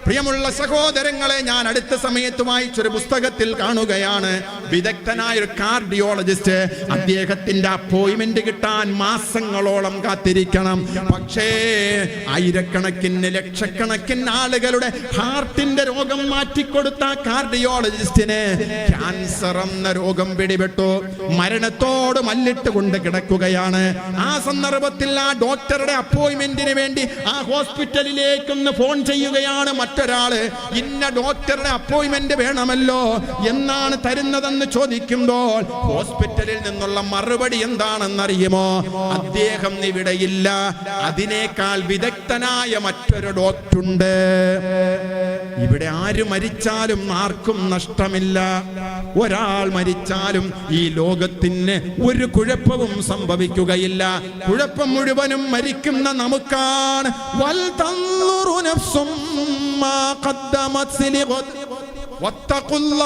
പ്രിയമുള്ള സഹോദരങ്ങളെ, ഞാൻ അടുത്ത സമയത്ത് വായിച്ചൊരു പുസ്തകത്തിൽ കാണുകയാണ്, വിദഗ്ധനായ ഒരു കാർഡിയോളജിസ്റ്റ്, അദ്ദേഹത്തിന്റെ അപ്പോയിന്റ്മെന്റ് കിട്ടാൻ മാസങ്ങളോളം കാത്തിരിക്കണം. പക്ഷേ ആയിരക്കണക്കിന് ലക്ഷക്കണക്കിന് ആളുകളുടെ ഹാർട്ടിന്റെ രോഗം മാറ്റിക്കൊടുത്ത കാർഡിയോളജിസ്റ്റിന് ക്യാൻസർ എന്ന രോഗം പിടിപെട്ടു, മരണത്തോട് മല്ലിട്ട് കൊണ്ട് കിടക്കുകയാണ്. ആ സന്ദർഭത്തിൽ ആ ഡോക്ടറുടെ അപ്പോയിന്റ്മെന്റിന് വേണ്ടി ആ ഹോസ്പിറ്റലിലേക്കൊന്ന് ഫോൺ ചെയ്യുകയാണ് മറ്റൊരാള്. ഇന്ന ഡോക്ടറുടെ അപ്പോയിന്റ്മെന്റ് വേണമല്ലോ, എന്നാണ് തരുന്നതെന്ന് ചോദിക്കുമ്പോൾ ഹോസ്പിറ്റലിൽ നിന്നുള്ള മറുപടി എന്താണെന്നറിയുമോ? അദ്ദേഹം ഇവിടെയില്ല, അതിനേക്കാൾ വിദഗ്ധനായ മറ്റൊരു ഡോക്ടറുണ്ട്. ഇവിടെ ആര് മരിച്ചാലും ആർക്കും നഷ്ടമില്ല. ഒരാൾ മരിച്ചാലും ഈ ലോകത്തിന് ഒരു കുഴപ്പവും സംഭവിക്കുകയില്ല. കുഴപ്പം മുഴുവനും മരിക്കുന്ന നമുക്കാണ്. വൽ തൻദുറു നഫ്സും മാ ഖദ്ദമത് ലിഗദ് വത്തഖുല്ലാഹ്